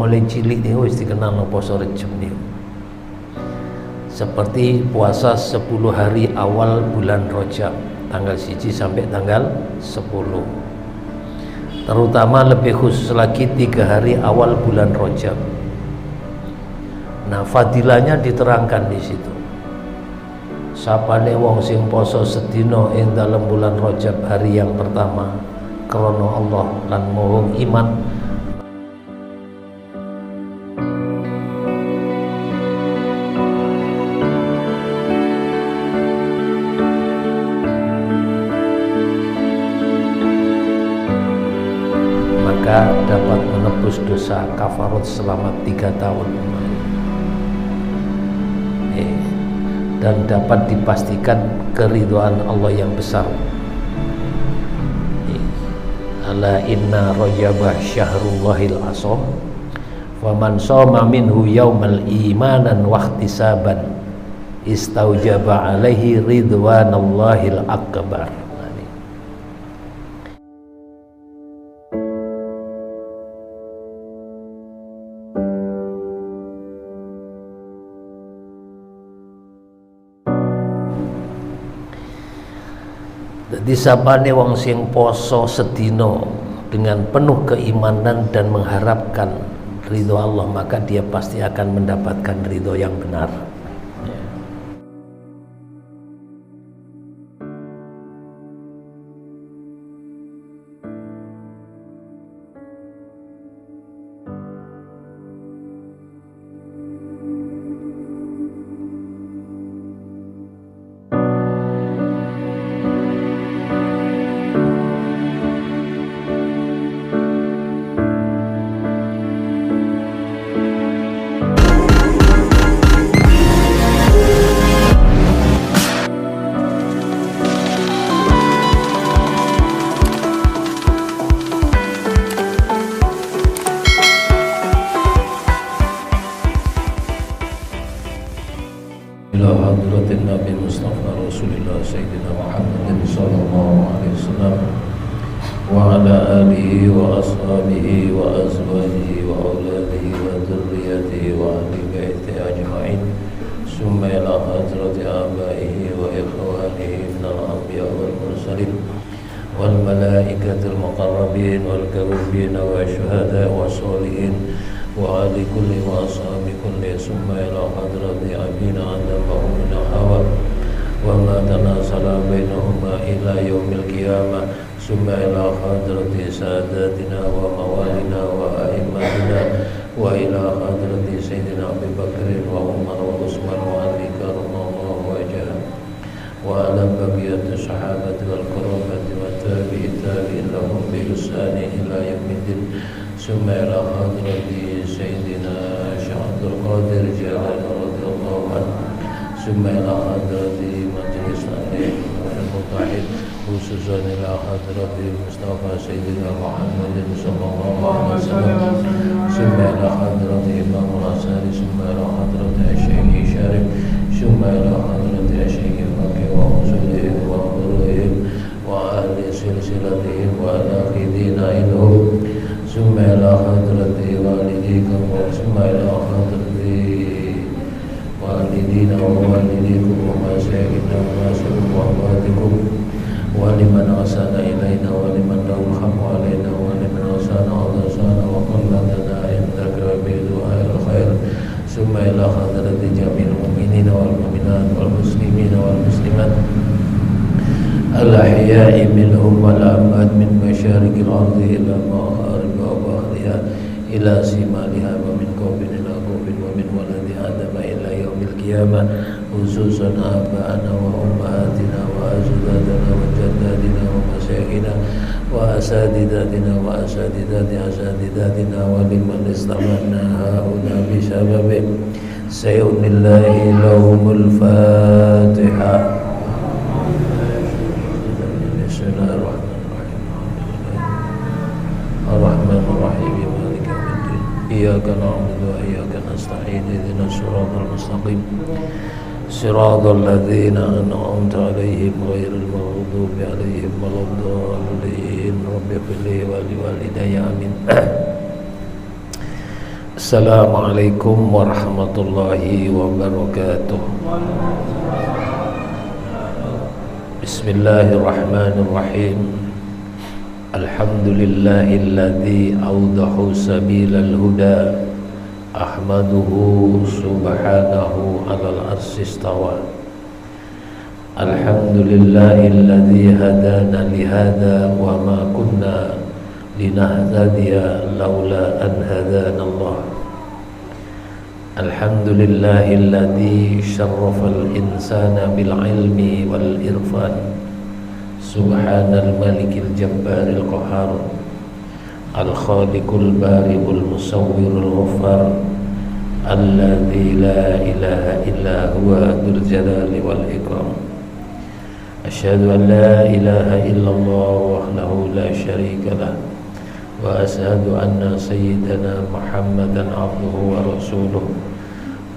mulai cilik niku wis dikenal poso Rejeb niku. Seperti puasa 10 hari awal bulan Rajab, tanggal 1 sampai tanggal 10. Terutama lebih khusus lagi 3 hari awal bulan Rajab. Nah, fadilahnya diterangkan di situ. Sapane wong sing poso sedina ing dalam bulan Rajab hari yang pertama krana Allah lan mohong iman, maka dapat menebus dosa kafarat selama 3 tahun. Dan dapat dipastikan keridhaan Allah yang besar. Ala inna rajabah syahrullahil asam faman shoma minhu yaumal imanan wahtisaban istaujaba alaihi ridwanallahil akbar. Jadi sapane wong sing poso sedina dengan penuh keimanan dan mengharapkan ridho Allah, maka dia pasti akan mendapatkan ridho yang benar. Ila hadratin Nabi Mustafa Rasulullah Sayyidina Muhammadin sallallahu alaihi wasallam wa ala alihi wa ashabihi wa azwajihi wa auladihi wa dhurriyyatihi wa ahli baitihi ajma'in, summa ila hadrati abaihi wa ikhwanihi minal anbiya wal mursalin wal malaikatil muqarrabin wal karubin wa syuhada wa sholihin wa ali kulli wa ashabi kulli, summa ila hadrati abina Adam wa ummina Hawa wa ma tanasala bainahuma ila yaumil qiyamah, summa ila hadrati sadatina wa mawalina wa a'immatina wa ila hadrati sayyidina Abu Bakr wa Umar wa Utsman wa Ali karramallahu wajhah wa ala baqiyati sahabati wal qurabati wa tabi'in lahum bi ihsani ila yaumiddin, summa ila hadrati sayyidina Syekh Abdul Qadir Jilani radhiyallahu anhu, summa ila hadrati majlis alim wal mutahhid, khususan ila hadrati Mustafa Sayyidina Muhammadin sallallahu alaihi wasallam, summa ila hadrati Imam al-Asari, summa ila hadrati Syekh Syarif, summa ila hadrati Syekh Fakih wa usulihim wa furu'ihim wa ahli silsilatihim wa ala khidina ilhum, summa ila hadrati walidikum wa summa ila hadrati walidina wa walidikum wa masyayikhina wa masyayikhina wa akhwatikum wa liman asana ilaina wa liman lahul haqqu alaina wa liman asana adasana wa qallatana indaka bidu'ail khair, summa ila hadrati jamil mu'minina wal mu'minat wal muslimina wal muslimat al-ahya'i minhum wal amwat min masyariqil ardi ila magharib wa bahriha ila simaliha wa min qawbin ila qawbin wa min waladi Adam ila yaumil qiyamah, khususan aba'ana wa ummahatina wa ajdadana wa jaddadina wa masyayikhina wa asadidatina wa asadidati asadidatina wa liman istamanna haula bi sababi sayyunillahi lahumul Fatiha. Ar-Rahmanir-Rahim, Maliki yaumiddin, iyyaka na'budu wa iyyaka nasta'in, ihdinas siratal mustaqim, siratal ladzina an'amta 'alaihim ghairil maghdubi 'alaihim waladdallin, rabbi ighfirli wa liwalidayya amin. Assalamualaikum warahmatullahi wabarakatuh. Bismillahirrahmanirrahim. Alhamdulillahilladzi awdahu sabilal huda. Ahmaduhu subhanahu alal arsi istawa. Alhamdulillahilladzi hadana lihada wa ma kunna linahtadiya laula an hadana Allah. Alhamdulillahilladzi syarrafal insana bil ilmi wal irfan. Subhanal malikil jabbaril qahhar. Al khaliqul bari'ul musawwirul ghaffar. Alladzi la ilaha illa huwa dzul jalali wal ikram. Asyhadu an la ilaha illallah wahdahu la syarika lah. Wa ashhadu anna sayyidana Muhammadan abduhu wa rasuluh.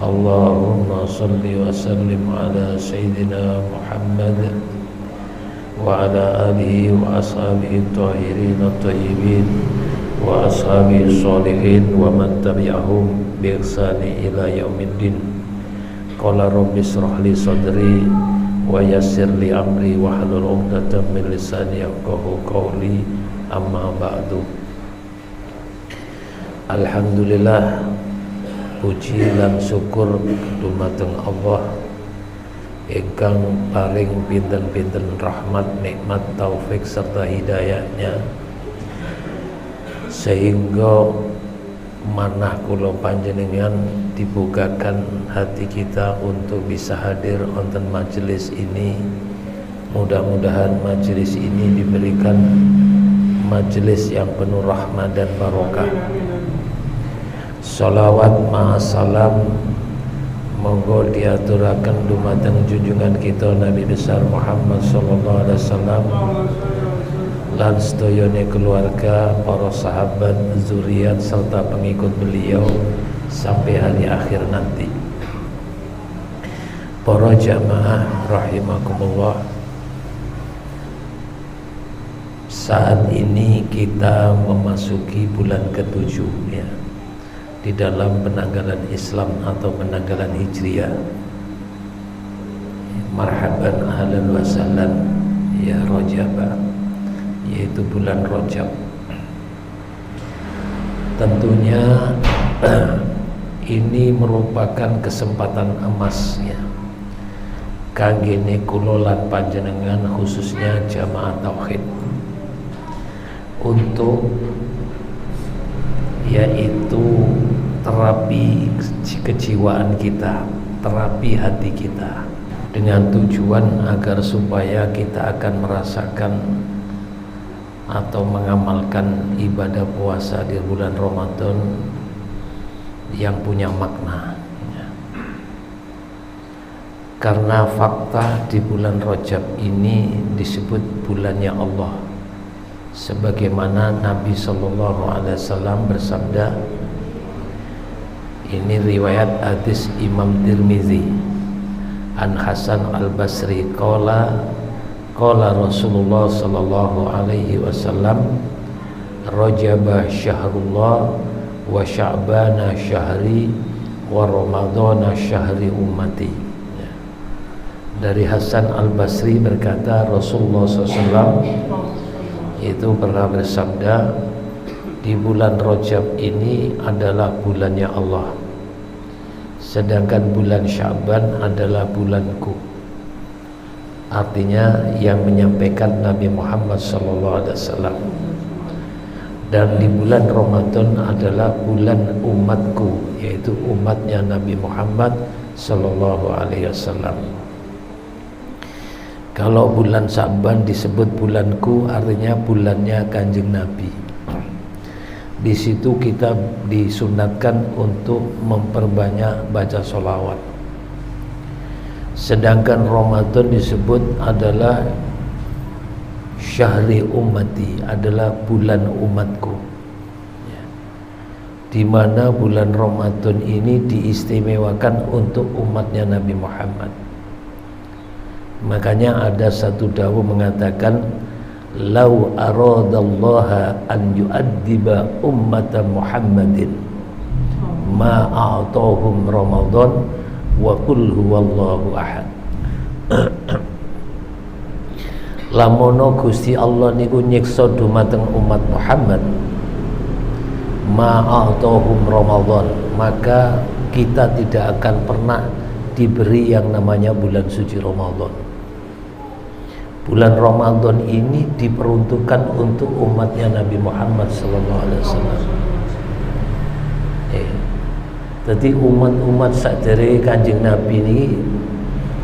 Allahumma salli wa sallim ala sayyidina Muhammad wa ala alihi wa ashabihi tahirin at-tayyibin wa ashabihi sholihin wa man tabi'ahum bi ihsani ila yaumiddin. Qala rabbi shrah li sadri wa yassir li amri wahlul 'uqdatam min lisani yafqahu qawli. Amma ba'du. Alhamdulillah, puji lan syukur dumateng Allah ingkang paring pinten-pinten rahmat, nikmat, taufik serta hidayahnya, sehingga manah kula panjenengan dibukakan hati kita untuk bisa hadir wonten majelis ini. Mudah-mudahan majelis ini diberikan majelis yang penuh rahmat dan barokah. Salawat ma'asalam monggo diaturaken dumateng junjungan kita Nabi besar Muhammad sallallahu alaihi wasallam lan sedayane keluarga, para sahabat, zuriat serta pengikut beliau sampai hari akhir nanti. Para jamaah rahimakumullah, saat ini kita memasuki bulan ke-7 ya, di dalam penanggalan Islam atau penanggalan Hijriah. Marhaban ahlan wa sahlan ya Rajab, yaitu bulan Rajab. Tentunya ini merupakan kesempatan emas ya, kangge kula lan panjenengan khususnya jamaah tauhid untuk yaitu terapi kejiwaan kita, terapi hati kita, dengan tujuan agar supaya kita akan merasakan atau mengamalkan ibadah puasa di bulan Ramadan yang punya makna. Karena fakta di bulan Rajab ini disebut bulannya Allah, sebagaimana Nabi sallallahu alaihi wasallam bersabda. Ini riwayat hadis Imam Tirmizi an Hasan al-Basri qala Rasulullah sallallahu alaihi wasallam Rajaba syahrullah wa sya'bana syahri wa ramadhana syahri ummati. Dari Hasan al-Basri berkata, Rasulullah SAW itu pernah bersabda, di bulan Rajab ini adalah bulannya Allah, sedangkan bulan Sya'ban adalah bulanku. Artinya yang menyampaikan Nabi Muhammad SAW. Dan di bulan Ramadan adalah bulan umatku, yaitu umatnya Nabi Muhammad SAW. Kalau bulan Sya'ban disebut bulanku, artinya bulannya Kanjeng Nabi. Di situ kita disunatkan untuk memperbanyak baca sholawat. Sedangkan Ramadan disebut adalah syahri ummati, adalah bulan umatku. Di mana bulan Ramadan ini diistimewakan untuk umatnya Nabi Muhammad. Makanya ada satu dawuh mengatakan, lau aradallaha an yu'addiba ummata Muhammadin ma a'tahum Ramadan wa qul huwallahu ahad. Lamono Gusti Allah niku nyiksa dumateng umat Muhammad ma a'tahum Ramadan, maka kita tidak akan pernah diberi yang namanya bulan suci Ramadan. Bulan Ramadan ini diperuntukkan untuk umatnya Nabi Muhammad SAW. Jadi umat-umat sakjane Kanjeng Nabi ini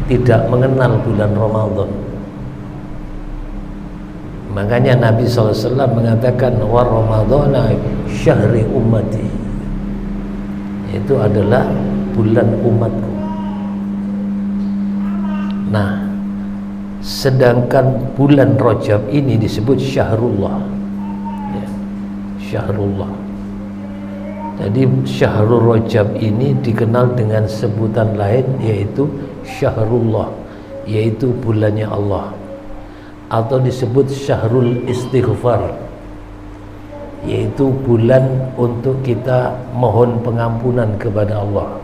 tidak mengenal bulan Ramadan. Makanya Nabi SAW mengatakan wa Ramadhana syahri ummati, itu adalah bulan umatku. Nah, sedangkan bulan Rajab ini disebut syahrullah, ya, syahrullah. Jadi syahrul Rajab ini dikenal dengan sebutan lain yaitu syahrullah, yaitu bulannya Allah, atau disebut syahrul istighfar, yaitu bulan untuk kita mohon pengampunan kepada Allah.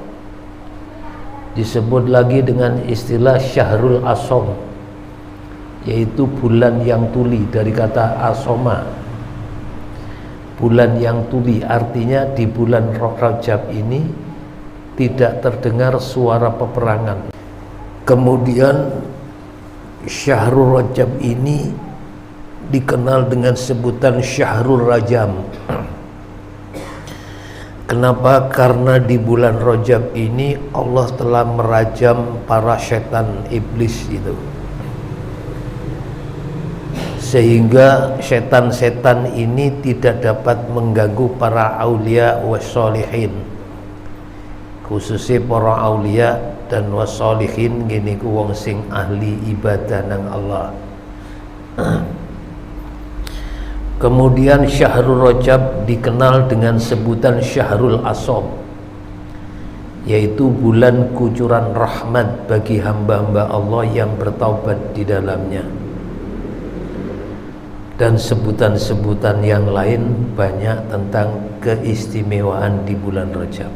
Disebut lagi dengan istilah syahrul asom, yaitu bulan yang tuli, dari kata asoma, bulan yang tuli. Artinya di bulan Rajab ini tidak terdengar suara peperangan. Kemudian syahrul Rajab ini dikenal dengan sebutan syahrul rajam. Kenapa? Karena di bulan Rajab ini Allah telah merajam para setan iblis itu, sehingga setan-setan ini tidak dapat mengganggu para aulia wassolihin, khususnya para aulia dan wassolihin gini ku wong sing ahli ibadah nang Allah. Kemudian syahrul Rajab dikenal dengan sebutan syahrul asom, yaitu bulan kucuran rahmat bagi hamba-hamba Allah yang bertaubat di dalamnya. Dan sebutan-sebutan yang lain banyak tentang keistimewaan di bulan Rajab.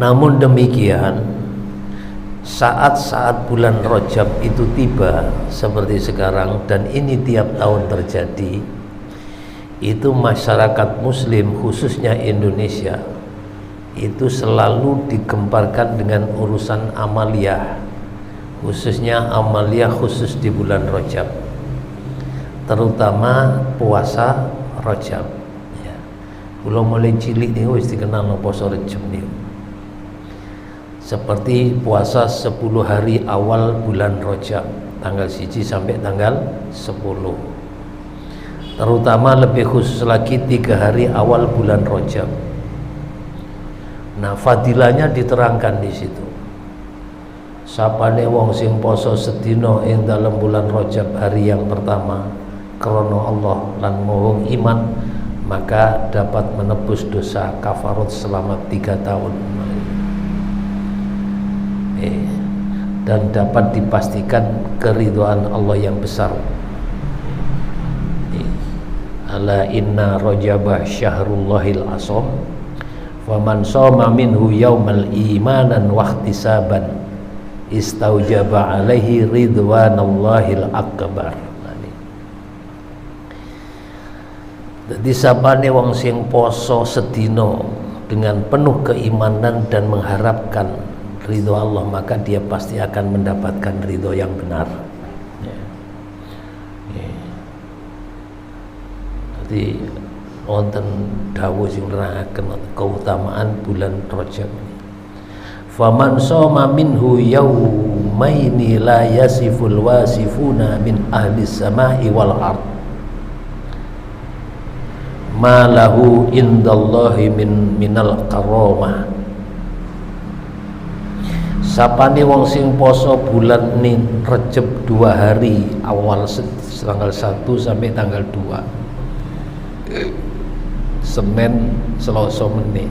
Namun demikian, saat-saat bulan Rajab itu tiba seperti sekarang, dan ini tiap tahun terjadi, itu masyarakat muslim khususnya Indonesia itu selalu digemparkan dengan urusan amaliyah, khususnya amaliyah khusus di bulan Rajab, terutama puasa Rajab ya. Kula mulai cilik niku wis dikenal poso Rajab niku, seperti puasa 10 hari awal bulan Rajab, tanggal 1 sampai tanggal 10. Terutama lebih khusus lagi 3 hari awal bulan Rajab. Nah, fadilahnya diterangkan di situ. Sapane wong sing poso sedina ing dalam bulan Rajab hari yang pertama krana Allah lan mohong iman, maka dapat menebus dosa kafarat selama 3 tahun. Dan dapat dipastikan keridhaan Allah yang besar. Ala inna rajaba syahrullahil asom, faman shoma minhu yaumal imanan wa ihtisaban istaujaba alaihi ridwanallahil akbar. Jadi sapane wong sing poso sedina dengan penuh keimanan dan mengharapkan ridho Allah, maka dia pasti akan mendapatkan ridho yang benar. Jadi wonten dawuh sing nerangake keutamaan bulan Rajab ini. Faman shoma minhu yaumaini la yasiful wasifuna min ahli samai wal ard ma lahu indallahi minal karamah. Sapane wong sing poso bulan ini Rajab 2 hari awal, tanggal 1 sampai tanggal 2, Senin, Selasa, Meni,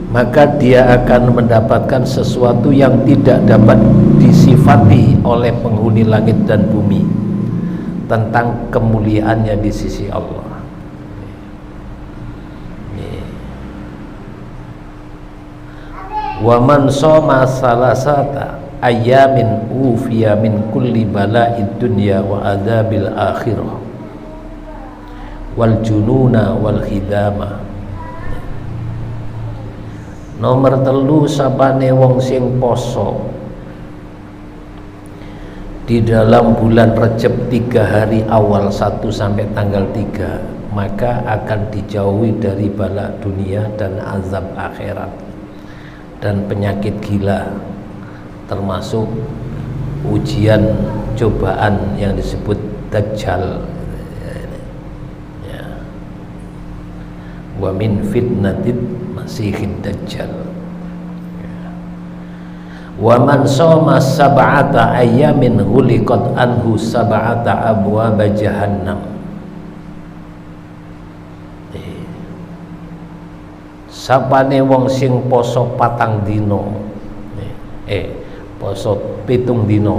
maka dia akan mendapatkan sesuatu yang tidak dapat disifati oleh penghuni langit dan bumi tentang kemuliaannya di sisi Allah. Wa man shoma salasata ayamin ufiya min kulli bala'id dunya wa adzabil akhirah wal jununa wal khidama. Nomor telu, sapane wong sing poso di dalam bulan Rejab 3 hari awal 1 sampai tanggal 3, maka akan dijauhi dari bala dunia dan azab akhirat dan penyakit gila, termasuk ujian cobaan yang disebut Dajjal ya. Wa min fitnatid Masihid Dajjal ya. Wa man shoma sab'ata ayyamin huliqat anhu sab'ata abwab jahannam. Sapane wong sing poso 4 dina poso 7 dina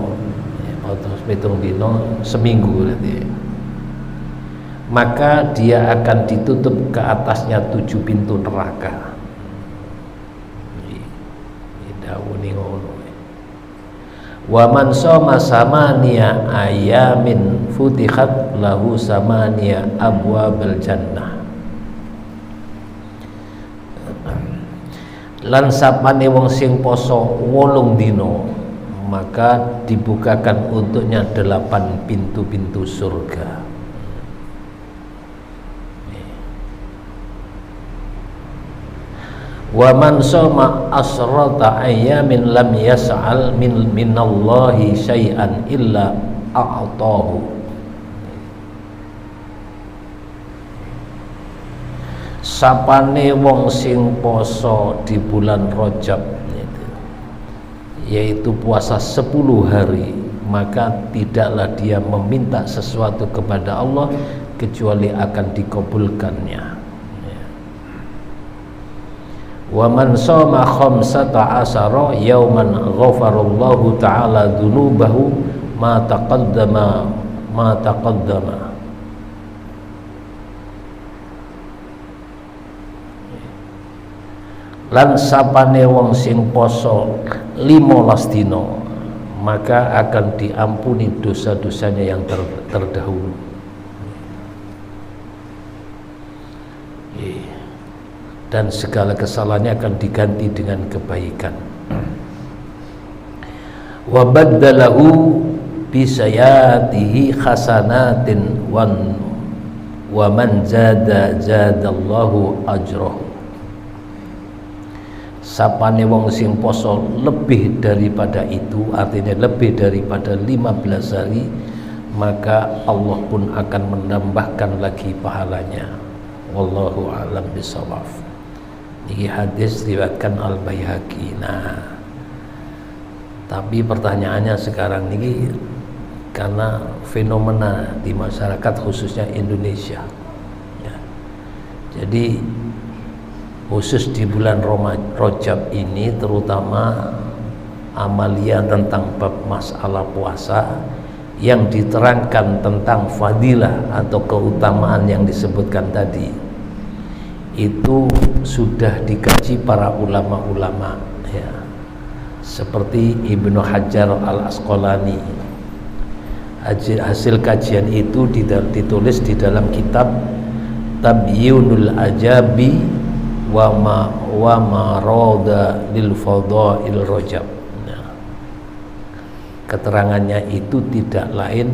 poso 7 dina seminggu berarti, maka dia akan ditutup ke atasnya 7 pintu neraka. Dawuh ngono. Wa man shoma samaniya ayamin futihat lahu samaniya abwabal jannah. Lan sapane wong sing poso 8 dina, maka dibukakan untuknya 8 pintu-pintu surga. Wa man shoma asrata ayamin lam yas'al minallahi syai'an illa a'tahu. Sapane wong sing poso di bulan Rajab, yaitu puasa 10 hari, maka tidaklah dia meminta sesuatu kepada Allah kecuali akan dikabulkannya. Wa man shoma khamsata asara yauman ghafarallahu ta'ala dzunubahu ma taqaddama. Lan sapane wong sing poso 15 dina, maka akan diampuni dosa-dosanya yang terdahulu. Dan segala kesalahannya akan diganti dengan kebaikan. Wa baddalahu bisayatihi hasanatin wa man zadallahu ajrahu. Sapane wong sing poso lebih daripada itu, artinya lebih daripada 15 hari, maka Allah pun akan menambahkan lagi pahalanya. Wallahu a'lam bishawab. Ini hadis riwayatkan Al-Baihaqi. Nah, tapi pertanyaannya sekarang ini, karena fenomena di masyarakat khususnya Indonesia ya, jadi khusus di bulan Rajab ini terutama amalia tentang bab masalah puasa yang diterangkan tentang fadilah atau keutamaan yang disebutkan tadi, itu sudah dikaji para ulama-ulama ya, seperti Ibnu Hajar Al-Asqalani. Hasil kajian itu ditulis di dalam kitab Tabyinul Ajabi wa ma rada lil fadail Rajab. Nah, keterangannya itu tidak lain,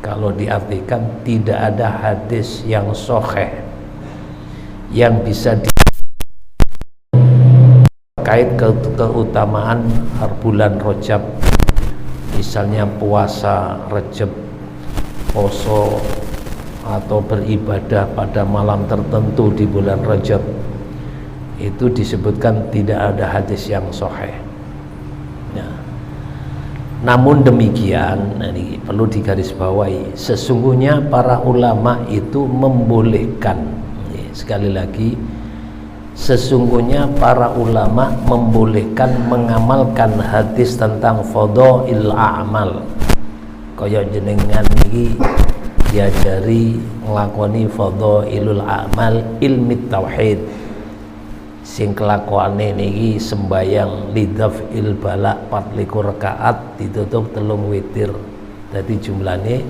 kalau diartikan tidak ada hadis yang sahih yang bisa terkait keutamaan bulan Rajab, misalnya puasa Rajab, poso, atau beribadah pada malam tertentu di bulan Rajab. Itu disebutkan tidak ada hadis yang sahih ya. Namun demikian, ini perlu digarisbawahi, sesungguhnya para ulama itu membolehkan, sekali lagi, sesungguhnya para ulama membolehkan mengamalkan hadis tentang fadhail a'mal, kaya jenengan iki diajari nglakoni fadhailul a'mal ilmi tauhid sing kelakuane niki sembayang lidafil bala 24 rakaat ditutup 3 witir dadi jumlahnya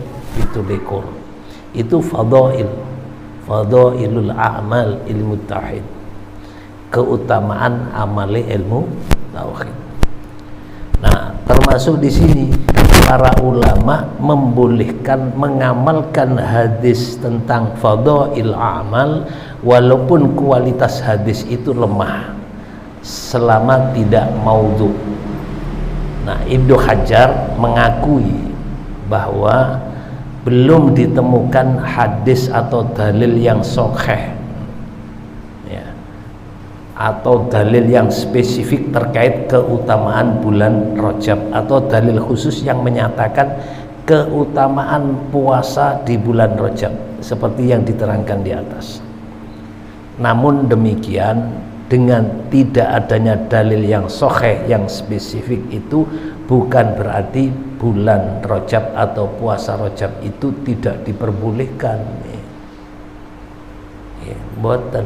17. Itu fadailul a'mal ilmu tauhid, keutamaan amali ilmu tauhid. Nah, termasuk di sini para ulama membolehkan mengamalkan hadis tentang fadail a'mal walaupun kualitas hadis itu lemah selama tidak maudhu. Nah, Ibnu Hajar mengakui bahwa belum ditemukan hadis atau dalil yang sahih ya, atau dalil yang spesifik terkait keutamaan bulan Rajab atau dalil khusus yang menyatakan keutamaan puasa di bulan Rajab seperti yang diterangkan di atas. Namun demikian, dengan tidak adanya dalil yang sahih yang spesifik itu bukan berarti bulan Rajab atau puasa Rajab itu tidak diperbolehkan. Ya, boten.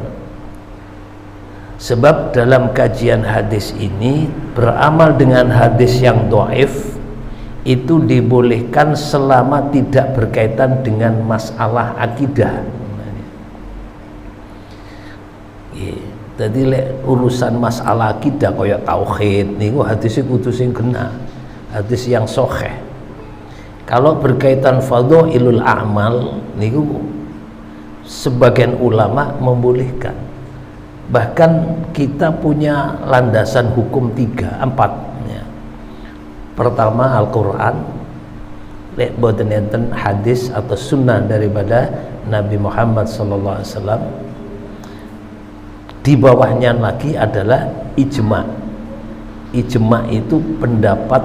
Sebab dalam kajian hadis ini beramal dengan hadis yang dhaif itu dibolehkan selama tidak berkaitan dengan masalah akidah. Jadi urusan masalah akidah kaya tauhid niku hadis kudu sing kena, hadis yang sahih. Kalau berkaitan fadhailul a'mal niku sebagian ulama membolehkan. Bahkan kita punya landasan hukum 4 ya. Pertama Al-Qur'an, lek boten enten hadis atau sunnah daripada Nabi Muhammad sallallahu alaihi wasallam. Di bawahnya lagi adalah ijma. Ijma itu pendapat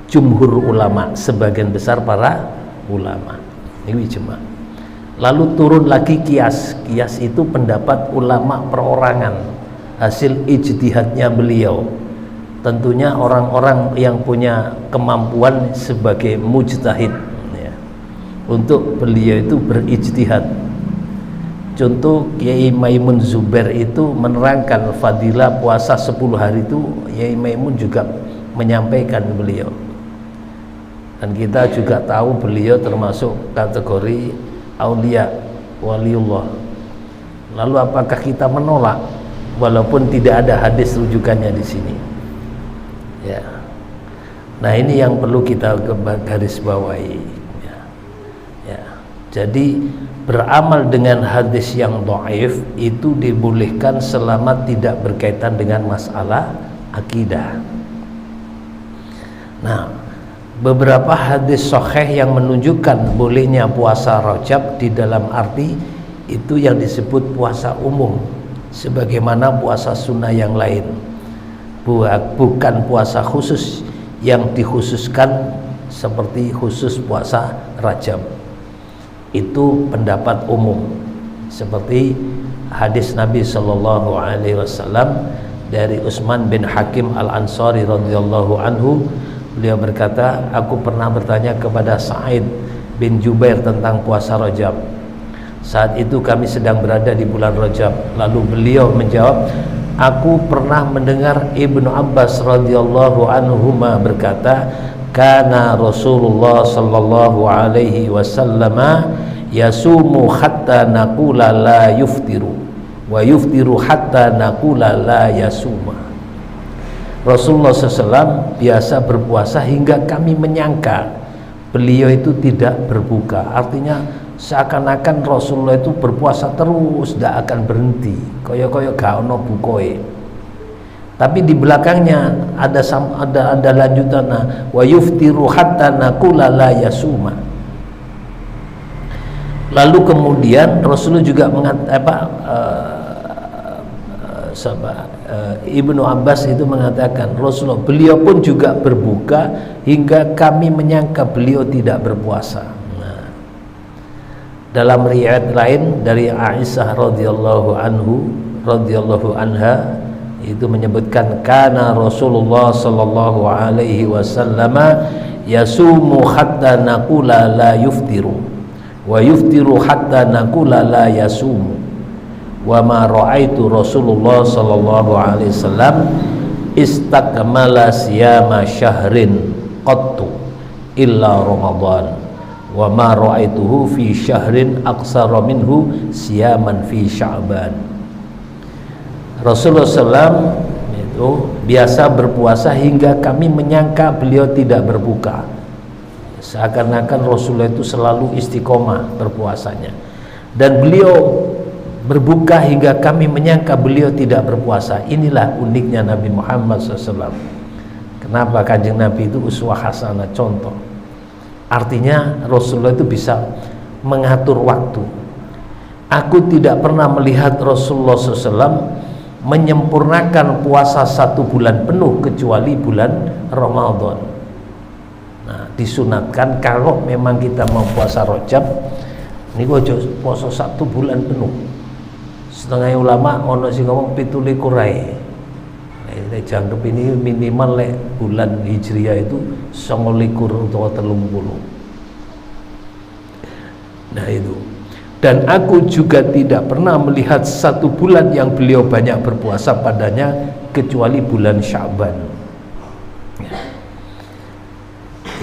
jumhur ulama, sebagian besar para ulama. Ini ijma. Lalu turun lagi kias. Kias itu pendapat ulama perorangan, hasil ijtihadnya beliau. Tentunya orang-orang yang punya kemampuan sebagai mujtahid ya. Untuk beliau itu berijtihad. Contoh Kiai Maimun Zubair itu menerangkan fadilah puasa 10 hari itu Kiai Maimun juga menyampaikan beliau. Dan kita juga tahu beliau termasuk kategori aulia waliullah. Lalu apakah kita menolak walaupun tidak ada hadis rujukannya di sini? Ya. Nah, ini yang perlu kita garis bawahi. Ya. Ya. Jadi beramal dengan hadis yang dhaif itu dibolehkan selama tidak berkaitan dengan masalah akidah. Nah, beberapa hadis sahih yang menunjukkan bolehnya puasa Rajab di dalam arti itu yang disebut puasa umum sebagaimana puasa sunnah yang lain, bukan puasa khusus yang dikhususkan seperti khusus puasa Rajab. Itu pendapat umum seperti hadis Nabi sallallahu alaihi wasallam dari Utsman bin Hakim Al-Ansari radhiyallahu anhu. Beliau berkata, aku pernah bertanya kepada Sa'id bin Jubair tentang puasa Rajab. Saat itu kami sedang berada di bulan Rajab. Lalu beliau menjawab, aku pernah mendengar Ibnu Abbas radhiyallahu anhuma berkata, kana Rasulullah sallallahu alaihi wasallam yasumu hatta naqula la yuftiru wa yuftiru hatta naqula la yasuma. Rasulullah SAW biasa berpuasa hingga kami menyangka beliau itu tidak berbuka. Artinya seakan-akan Rasulullah itu berpuasa terus, tidak akan berhenti, kaya-kaya gak ono bukoe. Tapi di belakangnya ada lanjutannya, wa yuftiru hatta naqula la yasuma. Lalu kemudian Rasulullah juga Ibnu Abbas itu mengatakan Rasulullah beliau pun juga berbuka hingga kami menyangka beliau tidak berpuasa. Nah, dalam riwayat lain dari Aisyah radhiyallahu anha itu menyebutkan kana Rasulullah sallallahu alaihi wasallam yasumu hatta naqula la yuftiru wa yuftiru hatta naqula la yasum wa ma ra'aitu Rasulullah sallallahu alaihi wasallam istakmala siyama syahrin qattu illa Ramadan wa ma ra'aituhu fi syahrin aqsara minhu siyaman fi Sya'ban. Rasulullah SAW itu biasa berpuasa hingga kami menyangka beliau tidak berbuka. Seakan-akan Rasulullah itu selalu istiqomah berpuasanya, dan beliau berbuka hingga kami menyangka beliau tidak berpuasa. Inilah uniknya Nabi Muhammad SAW. Kenapa Kanjeng Nabi itu uswah hasanah, contoh. Artinya Rasulullah itu bisa mengatur waktu. Aku tidak pernah melihat Rasulullah SAW menyempurnakan puasa 1 bulan penuh kecuali bulan Ramadan. Nah, disunatkan kalau memang kita mau puasa Rajab, ini ojo puasa 1 bulan penuh. Setengah ulama ono sing ngomong 17 rai. Jangkep ini minimal bulan Hijriah itu 29 atau 30. Nah itu. Dan aku juga tidak pernah melihat 1 bulan yang beliau banyak berpuasa padanya kecuali bulan Sya'ban.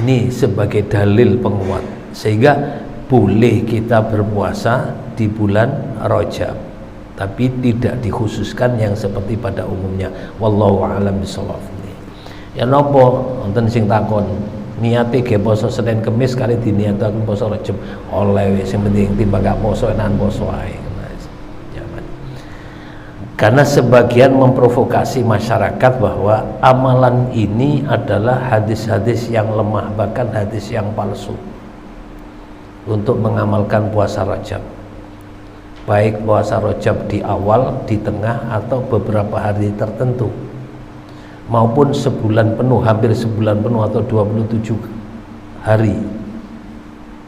Ini sebagai dalil penguat, sehingga boleh kita berpuasa di bulan Rajab, tapi tidak dikhususkan yang seperti pada umumnya. Wallahu a'lam bishawab. Ya napa wonten sing takon niate ge poso Senin Kamis kali diniataken poso Rajab oleh sing penting timbang gak poso enakan poso ae. Karena sebagian memprovokasi masyarakat bahwa amalan ini adalah hadis-hadis yang lemah, bahkan hadis yang palsu untuk mengamalkan puasa Rajab. Baik puasa Rajab di awal, di tengah, atau beberapa hari tertentu, maupun sebulan penuh, hampir sebulan penuh atau 27 hari.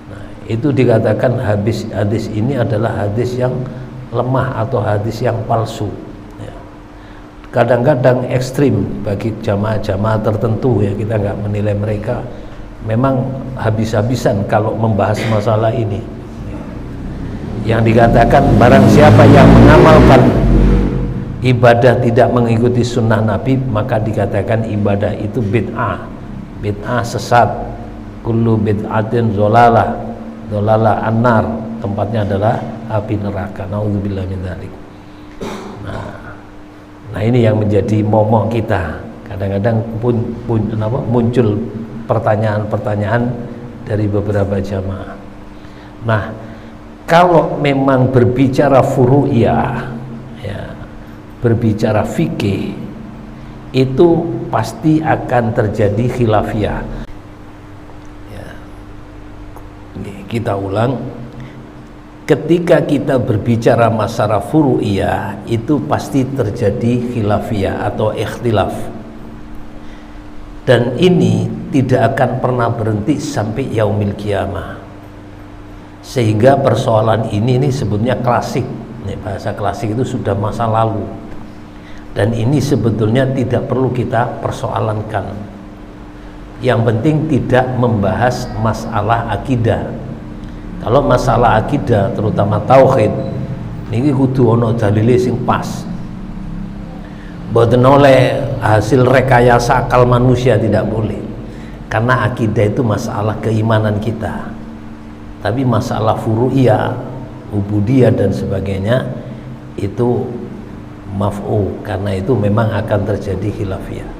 Nah, itu dikatakan hadis ini adalah hadis yang lemah atau hadis yang palsu. Kadang-kadang ekstrim bagi jamaah-jamaah tertentu, ya kita nggak menilai mereka, memang habis-habisan kalau membahas masalah ini. Yang dikatakan barang siapa yang mengamalkan ibadah tidak mengikuti sunnah Nabi, maka dikatakan ibadah itu bid'ah. Bid'ah sesat. Kullu bid'atin dholalah. Dholalah annar, tempatnya adalah api neraka. Nauzubillah min dzalik. Nah ini yang menjadi momok kita. Kadang-kadang muncul pertanyaan-pertanyaan dari beberapa jamaah. Nah, kalau memang berbicara furu'iyah, ya, berbicara fikih, itu pasti akan terjadi khilafiyah. Ya. Kita ulang, ketika kita berbicara masalah furu'iyah, itu pasti terjadi khilafiyah atau ikhtilaf. Dan ini tidak akan pernah berhenti sampai yaumil qiyamah. Sehingga persoalan ini sebetulnya klasik. Bahasa klasik itu sudah masa lalu, dan ini sebetulnya tidak perlu kita persoalankan. Yang penting tidak membahas masalah akidah. Kalau masalah akidah, terutama tauhid, ini kudu ono dalile sing pas. Mboten oleh hasil rekayasa akal manusia, tidak boleh. Karena akidah itu masalah keimanan kita. Tapi masalah furu'iyah, ubudiyah dan sebagainya itu maf'u, karena itu memang akan terjadi khilafiyah.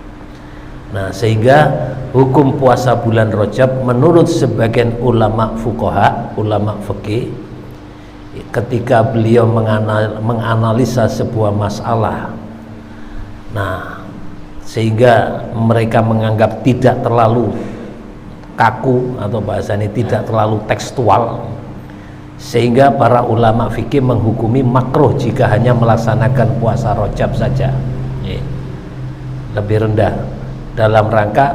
Nah, sehingga hukum puasa bulan Rajab menurut sebagian ulama fuqaha, ulama fikih, ketika beliau menganalisa sebuah masalah, nah sehingga mereka menganggap tidak terlalu kaku atau bahasanya tidak terlalu tekstual, sehingga para ulama fikih menghukumi makruh jika hanya melaksanakan puasa Rajab saja, lebih rendah, dalam rangka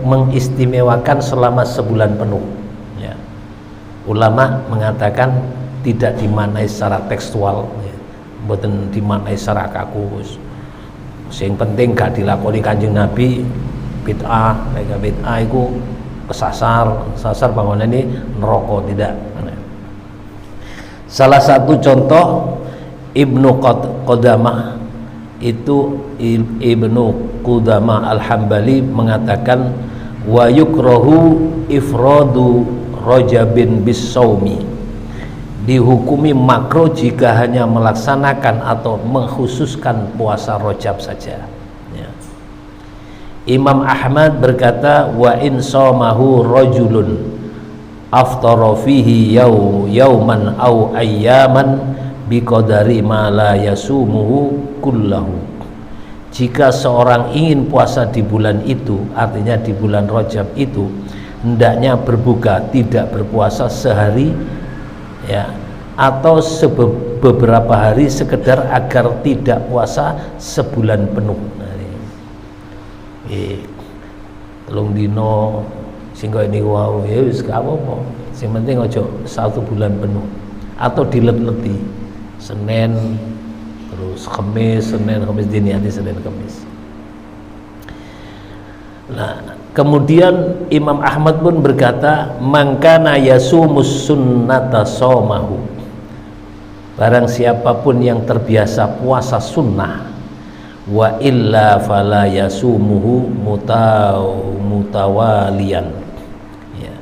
mengistimewakan selama sebulan penuh. Ya. Ulama mengatakan tidak dimaknai secara tekstual, bukan dimaknai secara kaku. Yang penting gak dilakoni Kanjeng Nabi, bid'ah, bid'ah itu kesasar bangunan ini neraka, tidak. Salah satu contoh Ibnu Qudamah itu, Ibnu Qudamah Al-Hambali mengatakan wa yukrahu ifradu Rajabin bis-shaumi, dihukumi makruh jika hanya melaksanakan atau mengkhususkan puasa Rajab saja ya. Imam Ahmad berkata wa in shamahu rajulun aftara fihi yauman aw ayyaman biqadari ma la yasumuhu kullahu, jika seorang ingin puasa di bulan itu, artinya di bulan Rajab itu, hendaknya berbuka, tidak berpuasa sehari ya, atau beberapa hari sekedar agar tidak puasa sebulan penuh. Telung dino sehingga ini wow ya wis gak apa-apa, sing penting ojo 1 bulan penuh, atau dilet-leti Senin terus Kamis, Senin Kamis, diniati Senin Kamis. Nah, kemudian Imam Ahmad pun berkata mangkana yasumus sunnata somahu, barang siapapun yang terbiasa puasa sunnah, wa illa fala yasumuhu mutawalian ya.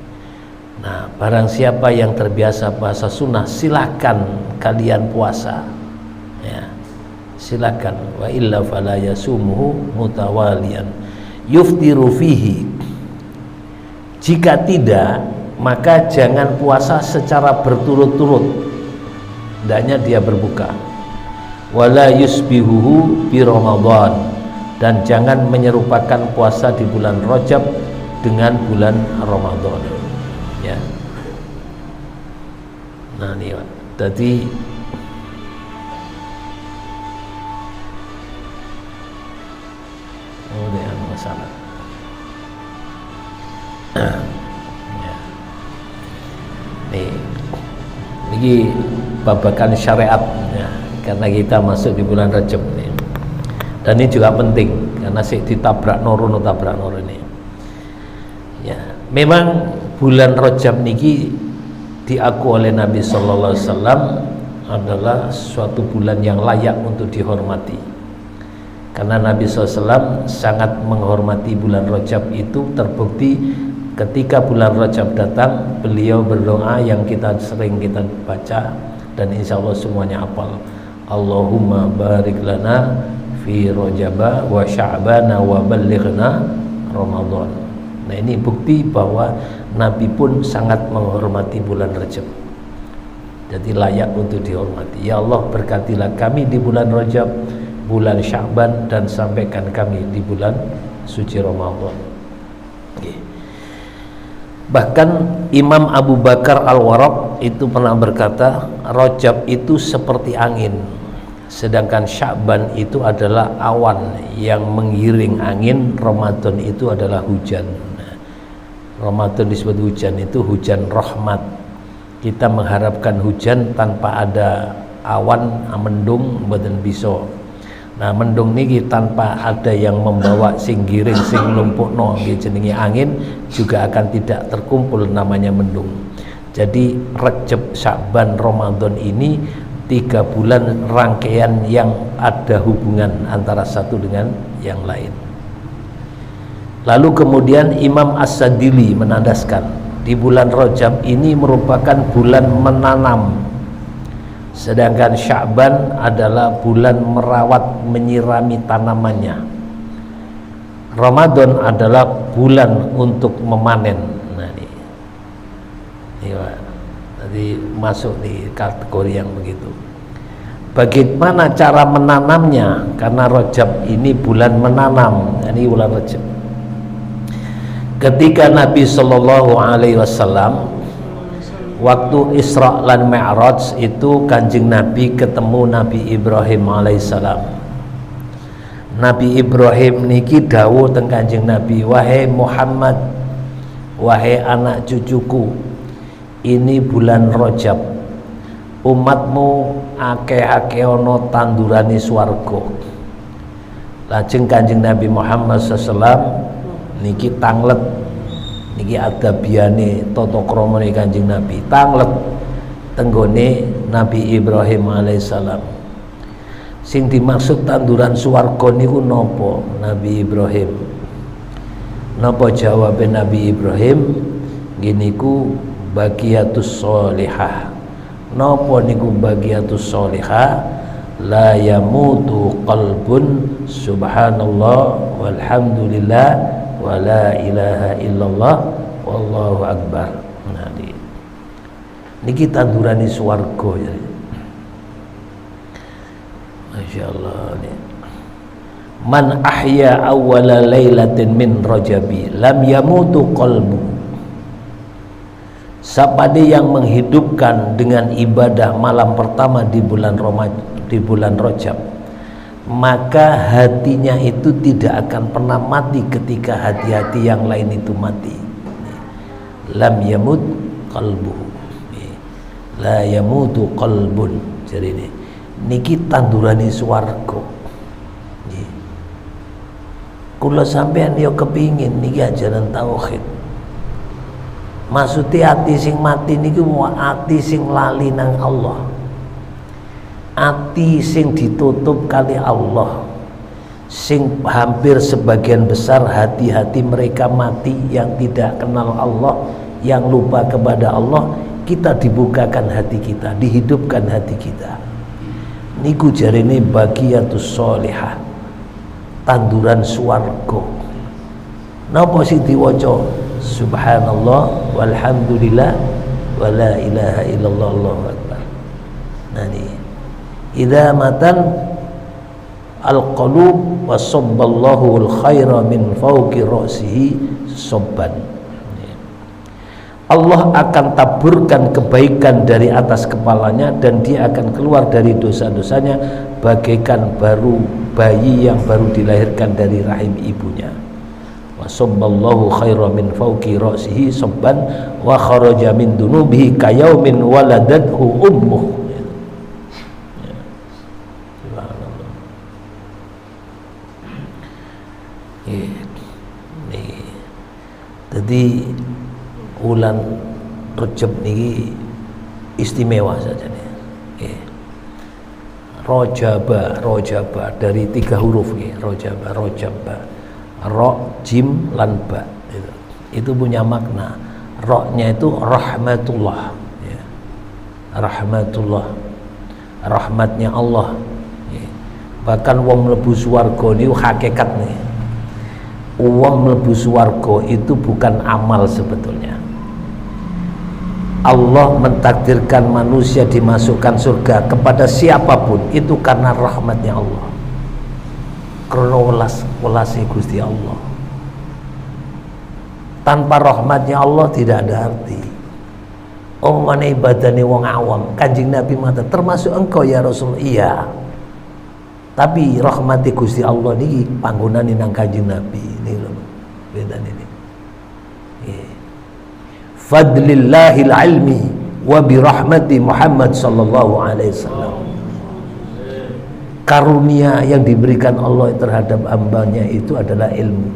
Nah, barang siapa yang terbiasa puasa sunnah, silakan kalian puasa ya, silakan. Wa illa fala yasumuhu mutawalian yuftiru fihi, jika tidak maka jangan puasa secara berturut-turut, hendaknya dia berbuka. Wala yusbihuhu bi Ramadan, dan jangan menyerupakan puasa di bulan Rajab dengan bulan Ramadan ya. Nah ini tadi masalah ya. Ini babakan syariat ya, karena kita masuk di bulan Rajab nih. Dan ini juga penting karena sih ditabrak norun ini ya. Memang bulan Rajab niki diaku oleh Nabi Sallallahu Alaihi Wasallam adalah suatu bulan yang layak untuk dihormati, karena Nabi SAW sangat menghormati bulan Rajab. Itu terbukti ketika bulan Rajab datang, beliau berdoa yang sering kita baca dan insya Allah semuanya hafal, Allahumma barik lana fi Rajaba wa Sya'bana wa ballighna Ramadan. Nah, ini bukti bahwa Nabi pun sangat menghormati bulan Rajab, jadi layak untuk dihormati. Ya Allah, berkatilah kami di bulan Rajab, bulan Sya'ban, dan sampaikan kami di bulan suci Ramadan. Bahkan Imam Abu Bakar Al-Warraq itu pernah berkata, Rajab itu seperti angin, sedangkan Sya'ban itu adalah awan yang menggiring angin, Ramadan itu adalah hujan. Ramadan disebut hujan, itu hujan rahmat. Kita mengharapkan hujan tanpa ada awan, mendung mboten bisa. Nah, mendung niki tanpa ada yang membawa sing giring sing lumpukno jenenge angin juga akan tidak terkumpul, namanya mendung. Jadi Rajab, Sya'ban, Ramadan ini 3 bulan rangkaian yang ada hubungan antara satu dengan yang lain. Lalu kemudian Imam As-Sadili menandaskan di bulan Rajab ini merupakan bulan menanam, sedangkan Sya'ban adalah bulan merawat, menyirami tanamannya. Ramadan adalah bulan untuk memanen. Nah ini tadi masuk di kategori yang begitu. Bagaimana cara menanamnya? Karena Rajab ini bulan menanam, ini bulan Rajab. Ketika Nabi Shallallahu Alaihi Wasallam waktu Isra dan Mi'raj itu, Kanjeng Nabi ketemu Nabi Ibrahim alaihissalam. Nabi Ibrahim niki dawuh teng Kanjeng Nabi, wahai Muhammad, wahai anak cucuku, ini bulan Rajab, umatmu akeh-akeh ana tandurane swarga. Lajeng Kanjeng Nabi Muhammad SAW niki tanglet, niki adabiane tata kramane Kanjeng Nabi, tanglet tenggone Nabi Ibrahim alaihissalam. Sing dimaksud tanduran swarga niku napa? Nabi Ibrahim. Napa jawab Nabi Ibrahim? Gini ku bagiatus sholihah. Napa niku bagiatus sholihah? La yamutu qalbun subhanallah walhamdulillah wa la ilaha illallah wallahu akbar. Nah, niki tandurane swarga ya. Masyaallah nih. Man ahya awwala lailatin min rajabi lam yamutu qalbu. Siapa yang menghidupkan dengan ibadah malam pertama di bulan Rajab, maka hatinya itu tidak akan pernah mati ketika hati-hati yang lain itu mati. Lam yamut qalbuhu. La yamutu qalbun. Jadi ini niki tandurane swarga. Kula sampean yo kepingin niki ajaran tauhid. Maksudnya hati sing mati niku hati sing lali nang Allah. Hati sing ditutup kali Allah. Sing hampir sebagian besar hati-hati mereka mati yang tidak kenal Allah, yang lupa kepada Allah, kita dibukakan hati kita, dihidupkan hati kita. Niku jarine bagiatus sholihah. Tanduran swarga. Napa sing diwaca? Subhanallah walhamdulillah wa la ilaha illallah Allahu akbar. Nah ini idza matan al-qulub wa sabballahu al-khaira min fawqi ra'sihi sabban. Allah akan taburkan kebaikan dari atas kepalanya dan dia akan keluar dari dosa-dosanya bagaikan bayi yang baru dilahirkan dari rahim ibunya. Wa sabballahu khaira min fawqi ra'sihi sabban wa kharaja min dunubihi kayaumin waladathu ummuh. Jadi bulan Rajab niki istimewa saja nih. Rojaba dari 3 huruf nih. Rojaba, ro, jim, lan ba. Itu punya makna. Ro-nya itu rahmatullah. Ya. Rahmatullah. Rahmatnya Allah. Ya. Bahkan wong mlebu swarga niku hakikat nih. Wong mlebu swarga itu bukan amal sebetulnya. Allah mentakdirkan manusia dimasukkan surga kepada siapapun itu karena rahmatnya Allah, karena welasi Gusti Allah. Tanpa rahmatnya Allah tidak ada arti. Omane ibadane wong awam. Kanjeng Nabi mata termasuk engkau ya Rasul. Iya. Tapi rahmati Gusti Allah niki panggonane nang Kanjeng Nabi niki lho. Bedane niki. Fadlillahil ilmi wa birahmati Muhammad sallallahu alaihi wasallam. Karunia yang diberikan Allah terhadap hambanya itu adalah ilmu,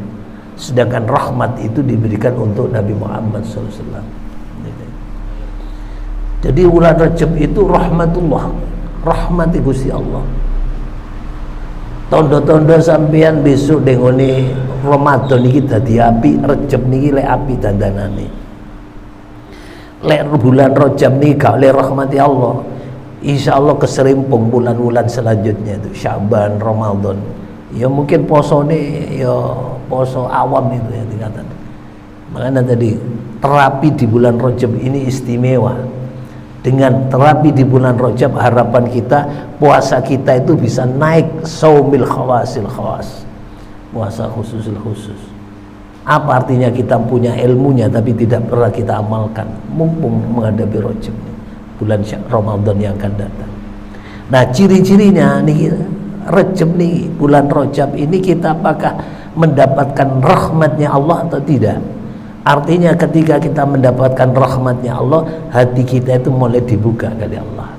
sedangkan rahmat itu diberikan untuk Nabi Muhammad sallallahu alaihi wasallam. Jadi bulan Rajab itu rahmatullah, rahmati Gusti Allah. Tondo-tondo sampean besok dengone Ramadan iki dadi api, Rajab niki lek api dandanane. Lek bulan Rajab nih gak oleh rahmati Allah, insya Allah keserimpung bulan-bulan selanjutnya itu Syaban, Ramadan. Ya mungkin poso nih, ya poso awam itu ya tingkatan. Makanya tadi terapi di bulan Rajab ini istimewa. Dengan terapi di bulan Rajab harapan kita puasa kita itu bisa naik saumil khawasil khawas, puasa khususil khusus. Apa artinya kita punya ilmunya tapi tidak pernah kita amalkan mumpung menghadapi Rajab bulan Ramadan yang akan datang. Nah ciri-cirinya nih Rajab nih, bulan Rajab ini kita apakah mendapatkan rahmatnya Allah atau tidak? Artinya ketika kita mendapatkan rahmatnya Allah, hati kita itu mulai dibuka kali Allah.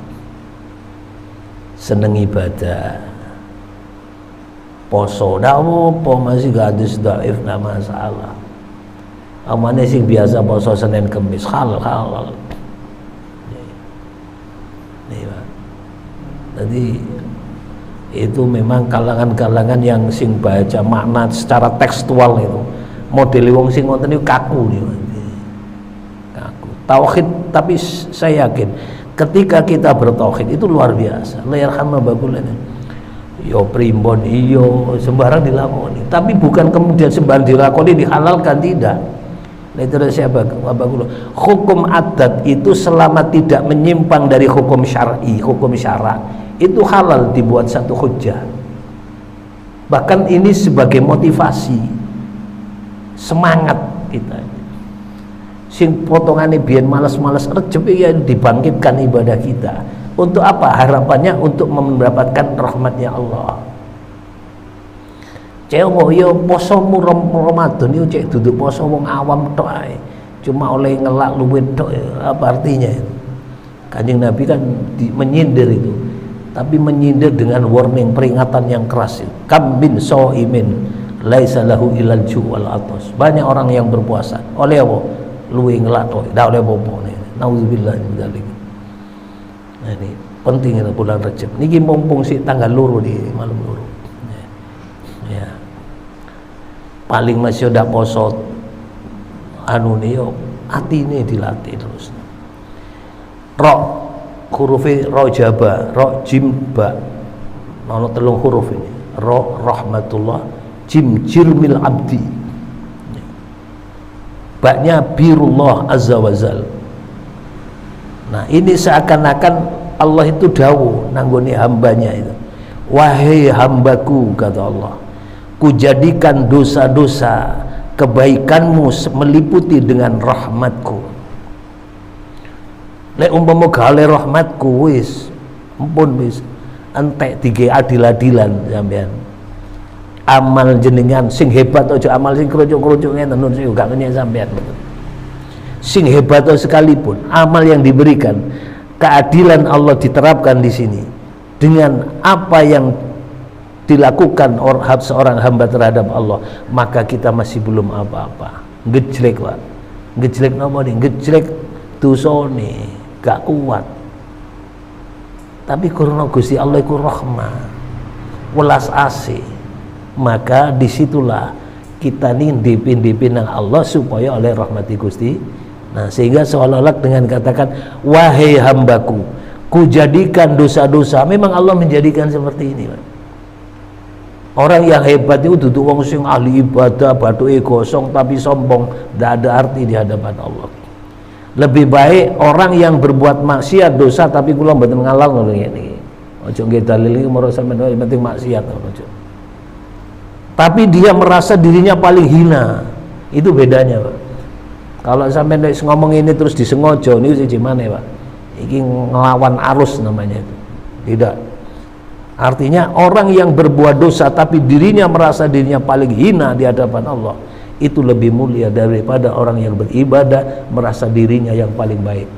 Seneng ibadah, poso dah apa masih gadis dhaif na masalah. Amane sing biasa poso Senin Kamis halal. Nih Jadi itu memang kalangan-kalangan yang sing baca makna secara tekstual itu model wong sing ngoten niku kaku niku. Kaku. Tauhid, tapi saya yakin ketika kita bertauhid itu luar biasa. La yarhamma bakulana. Yo primbon iyo sembarang dilakoni, tapi bukan kemudian sembarang dilakoni dihalalkan, tidak. Itu siapa? Hukum adat itu selama tidak menyimpang dari hukum syar'i, hukum syara, itu halal dibuat satu hujjah. Bahkan ini sebagai motivasi semangat kita. Sing potongane biyen malas-malas rejep ya dibangkitkan ibadah kita. Untuk apa? Harapannya untuk mendapatkan rahmatnya Allah. Cewek yo posomu Ramadan yo cek duduk poso wong awam tok ae. Cuma oleh ngelak luwih tok, apa artinya? Kanjeng Nabi kan menyindir itu. Tapi menyindir dengan warning, peringatan yang keras. Kam bin shaimin laisa lahu ilal ju' wal atas. Banyak orang yang berpuasa oleh apa? Luwih ngelak tok, ndak oleh apa-apa. Nauzubillah min dzalik. Nah, ini penting itu bulan Rajab. Niki mumpung sih tanggal loro di malam loro. Ya. Paling masih udah poso anu nih yo atine dilatih terus. Ro hurufe ro jaba, ro jim ba. Ono telung huruf ini. Ro rahmatullah, jim jirmil abdi. Baknya birullah azza wazal. Nah, ini seakan-akan Allah itu dawuh nanggone hambanya itu. Wahai hambaku, kata Allah, kujadikan dosa-dosa kebaikanmu meliputi dengan rahmatku. Lek umpama gale rahmatku wis ampun wis entek dige adil-adilan sampean. Amal jenengan sing hebat aja amal sing kerucuk-kerucuk ngene nun sing gak kenyek sampean. Sing hebat sekalipun amal yang diberikan, keadilan Allah diterapkan di sini dengan apa yang dilakukan seorang hamba terhadap Allah, maka kita masih belum apa-apa. Ngejlek Pak. Ngejlek napa nih? Ngejlek dosane, gak kuat. Tapi karena Gusti Allah iku rahmah, welas asih, maka disitulah kita nih dipin nang Allah supaya oleh rahmati Gusti. Nah, sehingga seolah-olah dengan katakan wahai hambaku, kujadikan dosa-dosa, memang Allah menjadikan seperti ini Pak. Orang yang hebat itu duduk wong sing ahli ibadah, bathuke gosong tapi sombong, tidak ada arti di hadapan Allah. Lebih baik orang yang berbuat maksiat dosa tapi kula mboten ngalang ngono ngene. Aja nggih dalil iki moro sampeyan penting maksiat aja. Tapi dia merasa dirinya paling hina. Itu bedanya, Pak. Kalau sampeyan ngomong ini terus disengaja niku gimana, Pak? Iki ngelawan arus namanya itu. Tidak. Artinya orang yang berbuat dosa tapi dirinya merasa dirinya paling hina di hadapan Allah, itu lebih mulia daripada orang yang beribadah merasa dirinya yang paling baik.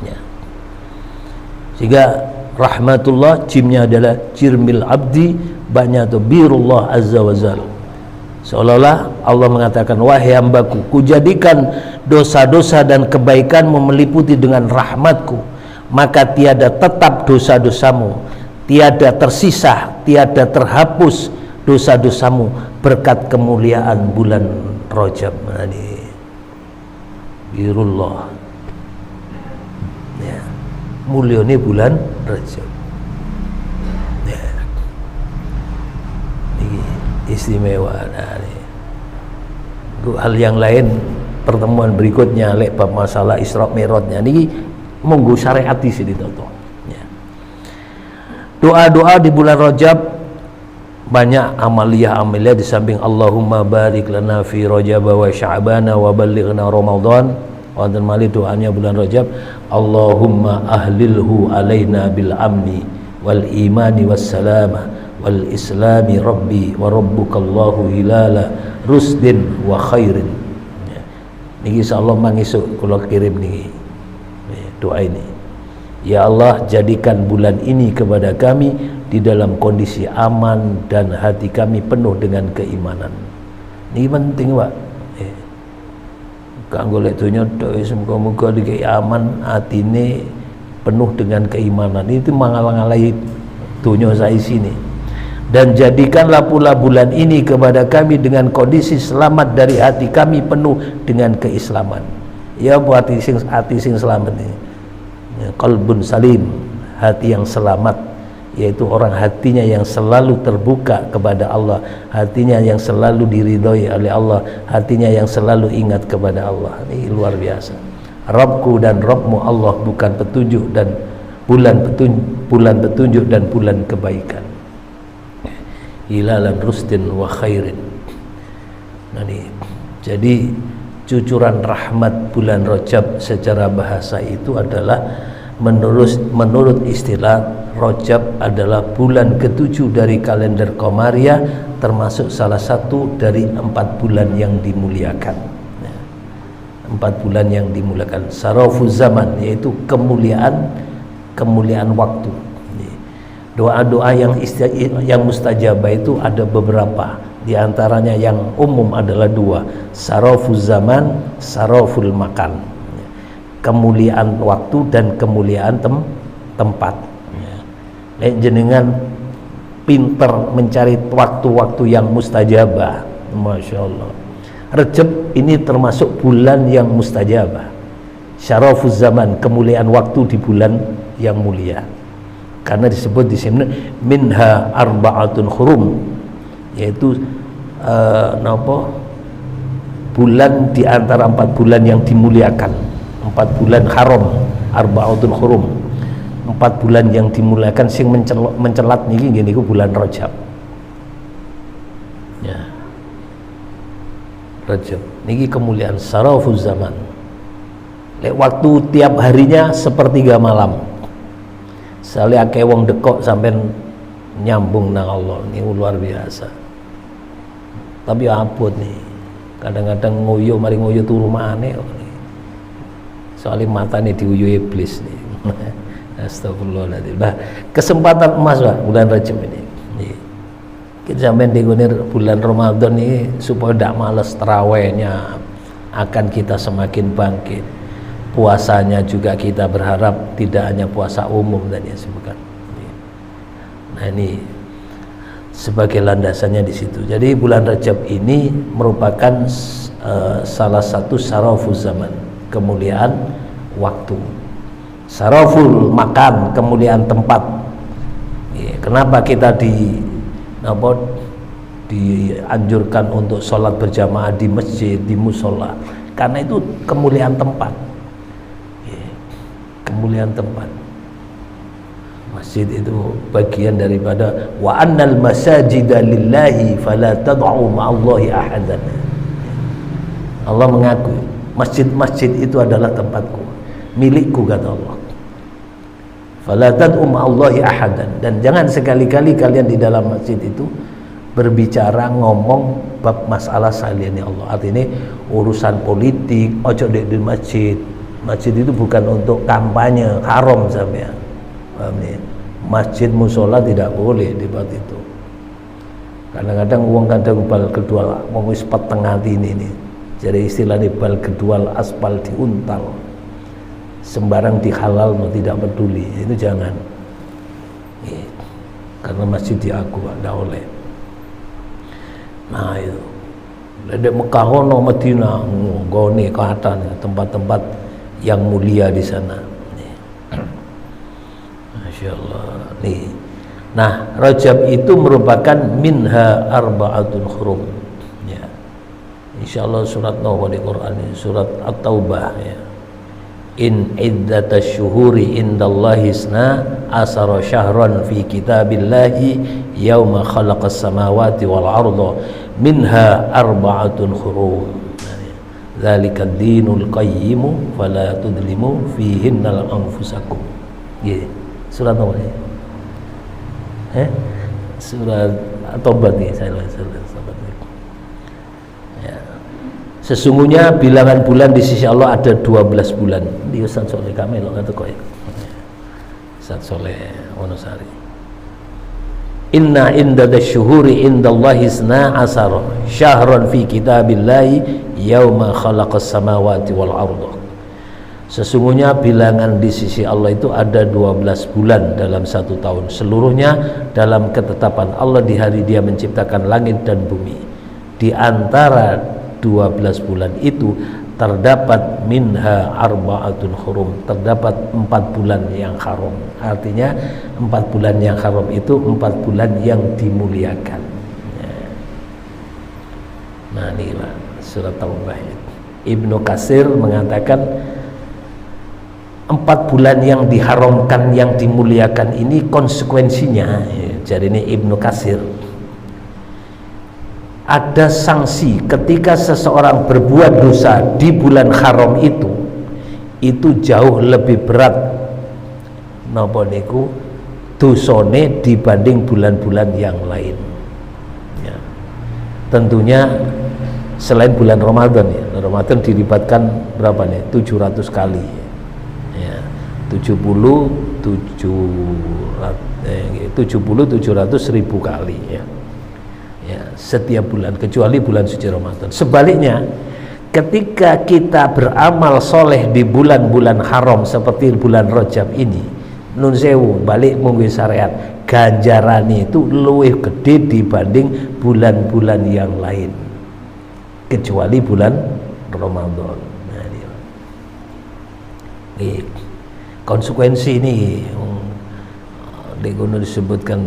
Ya. Sehingga rahmatullah jimnya adalah jirmil abdi, banyak tuh birullah azza wa jalla. Seolah-olah Allah mengatakan wahai hambaku, kujadikan dosa-dosa dan kebaikanmu meliputi dengan rahmatku, maka tiada tetap dosa-dosamu, tiada tersisa, tiada terhapus dosa-dosamu berkat kemuliaan bulan Rajab. Ini birullah ya, mulyane bulan Rajab ya. Ini istimewa. Nah, ini. Hal yang lain pertemuan berikutnya lek bab masalah Isra Mi'rajnya niki monggo syariat di sini toto. Doa-doa di bulan Rajab banyak, amalia di samping Allahumma barik lana fi Rajab wa Sya'bana wa ballighna Ramadan. Wonten malih doanya bulan Rajab, Allahumma ahlilhu alaina bil amni wal imani was salama wal islami rabbi wa rabbukallahu hilala rusdin wa khairin. Niki insyaallah mangisuk kula kirim niki doa ini. Ya Allah, jadikan bulan ini kepada kami di dalam kondisi aman dan hati kami penuh dengan keimanan. Ini penting, Pak. Kanggo lek donya tok muga-muga dikei aman atine, penuh dengan keimanan. Itu mengalang-alangi dunia saya sini. Dan jadikanlah pula bulan ini kepada kami dengan kondisi selamat dari hati kami penuh dengan keislaman. Ya buat hati sing selamat ini, ya, qalbun salim, hati yang selamat, yaitu orang hatinya yang selalu terbuka kepada Allah, hatinya yang selalu diridhoi oleh Allah, hatinya yang selalu ingat kepada Allah. Ini luar biasa. Rabbku dan Rabbmu Allah, bukan petunjuk dan bulan petunjuk dan bulan kebaikan. Hilalan rusdin wa khairin. Nah, ini jadi cucuran rahmat bulan Rajab secara bahasa itu adalah menurut istilah Rajab adalah bulan ke-7 dari kalender Qamariyah, termasuk salah satu dari 4 bulan yang dimuliakan. 4 bulan yang dimuliakan. Sarafuz zaman, yaitu kemuliaan waktu. Doa-doa yang mustajabah itu ada beberapa. Di antaranya yang umum adalah 2, sarafuz zaman, saraful makan. Kemuliaan waktu dan kemuliaan tempat. Jenengan pinter mencari waktu-waktu yang mustajabah. Masya Allah. Rajab ini termasuk bulan yang mustajabah. Syarafuz zaman, kemuliaan waktu di bulan yang mulia. Karena disebut di sini minha arba'atun hurum, yaitu bulan di antara 4 bulan yang dimuliakan. 4 bulan haram, arba'atun hurum. 4 bulan yang dimuliakan sing mencelat niki nggih niku bulan Rajab. Ya. Rajab niki kemuliaan sarafuz zaman. Lek waktu tiap harinya sepertiga malam. Sale akeh wong dekok sampean nyambung nang Allah, ini luar biasa. Tapi abot nih, kadang-kadang ngoyo mari ngoyo turu maneh. Soalnya matanya diuyu iblis nih. Astagfirullahaladzim. Nah, kesempatan emas Pak bulan Rajab ini. Kita sampai di bulan Ramadan ini supaya tidak malas terawihnya, akan kita semakin bangkit. Puasanya juga kita berharap tidak hanya puasa umum tadi yang disebutkan. Nah, ini sebagai landasannya di situ. Jadi bulan Rajab ini merupakan salah satu sarafuz zaman, kemuliaan waktu. Saraful makan, kemuliaan tempat. Kenapa kita dianjurkan untuk sholat berjamaah di masjid, di musola? Karena itu kemuliaan tempat. Kemuliaan tempat. Masjid itu bagian daripada wa annal masajida lillahi fala tad'u ma'allahi ahadan. Allah mengakui masjid-masjid itu adalah tempatku, milikku, kata Allah. Fala tad'u ma'allahi ahadan. Dan jangan sekali-kali kalian di dalam masjid itu berbicara ngomong bab masalah saliannya Allah. Artinya urusan politik ojo di masjid. Masjid itu bukan untuk kampanye, haram sampean. Paham ya? Masjid musola tidak boleh debat itu. Kadang-kadang uang kadang bal kedua wong wis petengah ini. Jadi istilahnya bal kedua aspal diuntal. Sembarang dihalal mau tidak peduli, itu jangan. Karena masjid diaku tidak boleh. Nah itu. Di Mekah ono Madinah, gone kelihatan tempat-tempat yang mulia di sana. Masya Allah. Nih. Nah, Rajab itu merupakan minha arba'atun hurum. Ya. Insyaallah surat Nahl di Quran ini, surat At-Taubah ya. In iddatash syuhuri indallahi isna asara syahran fi kitabillahi yauma khalaqas samawati wal arda minha arba'atun hurum. Dzalika ad-dinul qayyim fala tudlimu fihinna anfusakum. Nggih. Surat apa ini? Surat At-Taubah nih saya sahabat. Ya. Sesungguhnya bilangan bulan di sisi Allah ada 12 bulan. Di Ustaz Soleh kami lo kata kok ya. Ustaz Soleh Wonosari. Inna indadash syuhuri indallahi isna asara syahran fi kitabillahi yauma khalaqas samawati wal arda. Sesungguhnya bilangan di sisi Allah itu ada 12 bulan dalam 1 tahun, seluruhnya dalam ketetapan Allah di hari Dia menciptakan langit dan bumi. Di antara 12 bulan itu terdapat minha arba'atun hurum, terdapat 4 bulan yang haram. Artinya 4 bulan yang haram itu 4 bulan yang dimuliakan. Nah, inilah surat Taubah. Ibnu Katsir mengatakan 4 bulan yang diharamkan, yang dimuliakan ini konsekuensinya, jadi ini Ibnu Katsir, ada sanksi ketika seseorang berbuat dosa di bulan haram itu jauh lebih berat napa niku dosane dibanding bulan-bulan yang lain ya. Tentunya selain bulan Ramadan ya, Ramadan dilibatkan berapa nih? 700 kali ya. 700.000 kali ya. Ya, setiap bulan kecuali bulan suci Ramadan. Sebaliknya, ketika kita beramal soleh di bulan-bulan haram seperti bulan Rajab ini, nun sewu balik munggu syariat, ganjarane itu luwih gede dibanding bulan-bulan yang lain kecuali bulan Ramadan. Nah, ini konsekuensi ini disebutkan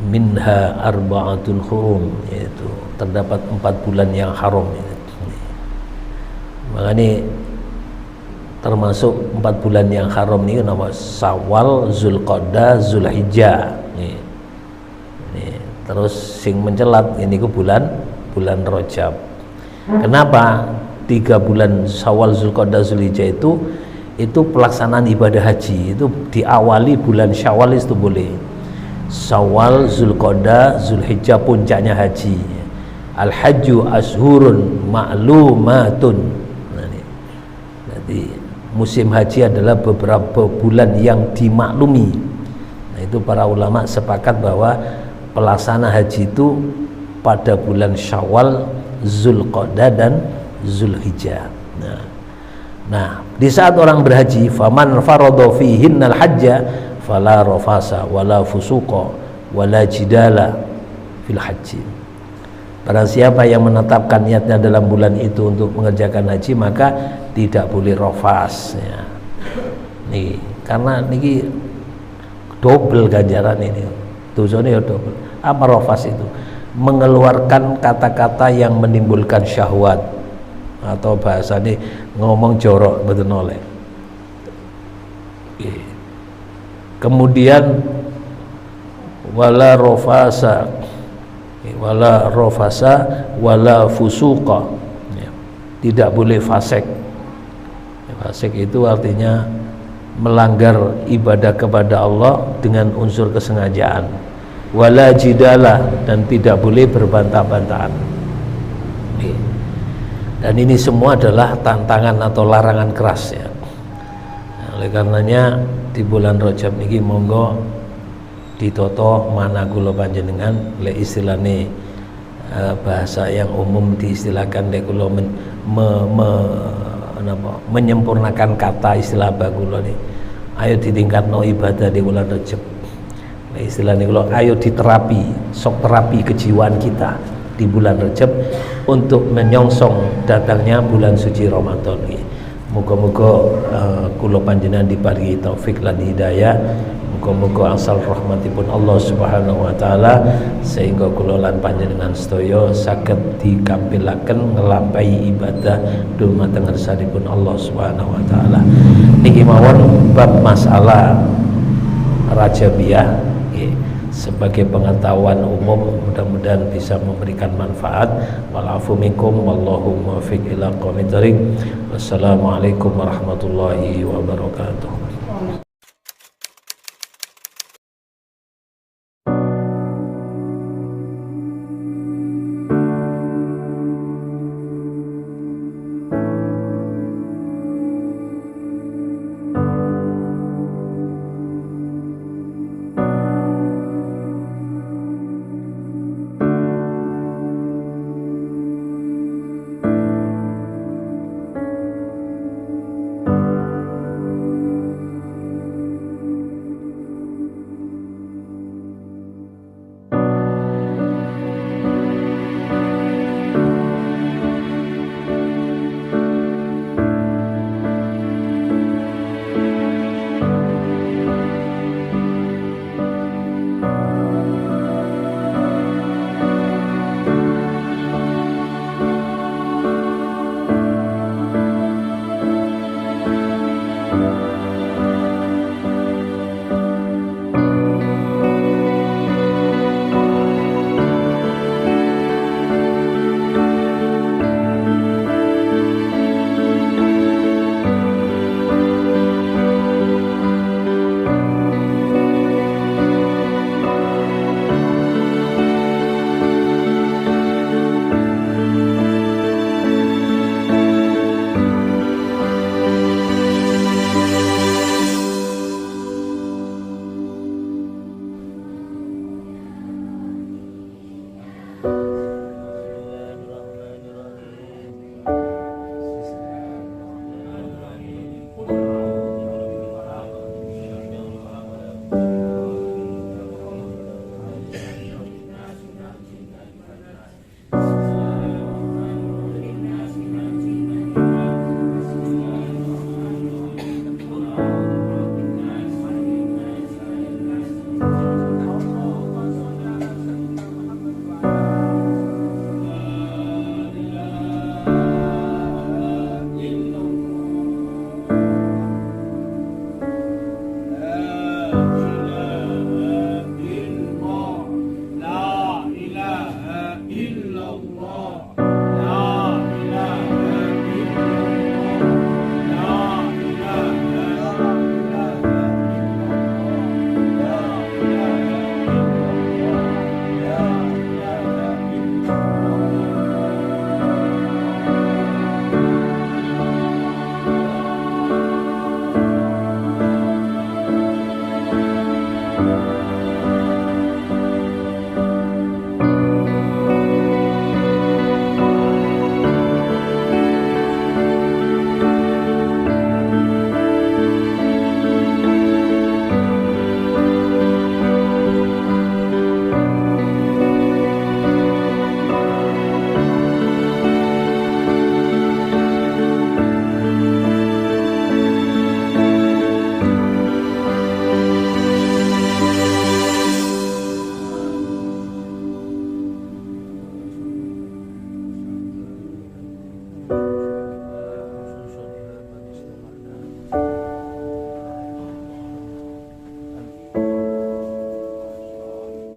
minha arba'atun hurum, yaitu terdapat 4 bulan yang haram. Makanya termasuk 4 bulan yang haram ini nama Syawal, Zulqa'dah, Zulhijjah. Terus sing mencelat ini ke bulan Rajab. Kenapa 3 bulan Syawal, Zulqa'dah, Zulhijjah itu pelaksanaan ibadah haji itu diawali bulan Syawal itu boleh. Syawal, Zulqa'dah, Zulhijjah puncaknya haji. Al-hajju ashurun ma'lumatun. Jadi musim haji adalah beberapa bulan yang dimaklumi. Nah, itu para ulama sepakat bahwa pelaksana haji itu pada bulan Syawal, Zulqa'dah dan Zulhijjah. Nah, di saat orang berhaji, faman faradha fihinnal hajja fala rafasa wala fusuqa wala jidala fil haji. Barang siapa yang menetapkan niatnya dalam bulan itu untuk mengerjakan haji, maka tidak boleh rafas ya. Nih, karena niki double ganjaran ini. Dosane ya double. Apa rafas itu? Mengeluarkan kata-kata yang menimbulkan syahwat, atau bahasanya ngomong jorok betul noleh. Kemudian wala rofasa wala fusuqa ya. Tidak boleh fasik. Fasik itu artinya melanggar ibadah kepada Allah dengan unsur kesengajaan. Wala jidala, dan tidak boleh berbantah-bantahan. Dan ini semua adalah tantangan atau larangan keras ya. Oleh karenanya di bulan Rajab niki monggo ditoto mana kula panjenengan lek istilahne bahasa yang umum diistilahkan lek kula menyempurnakan kata istilah bagula nih. Ayo ditingkatno ibadah di bulan Rajab. Lek istilahne kula ayo diterapi, sok terapi kejiwaan kita di bulan Rajab untuk menyongsong datangnya bulan suci Ramadan ini. Muga-muga kula panjenengan diparingi taufik lan hidayah. Muga-muga asal rahmatipun Allah Subhanahu wa taala sehingga kula lan panjenengan sedaya saged dikampilaken nglampahi ibadah dumateng ngarsanipun Allah Subhanahu wa taala. Niki mawon bab masalah Rajabiyah sebagai pengetahuan umum, mudah-mudahan bisa memberikan manfaat. Walafu minkum wallahu muwaffiq ila aqwamit thoriq. Wassalamualaikum warahmatullahi wabarakatuh.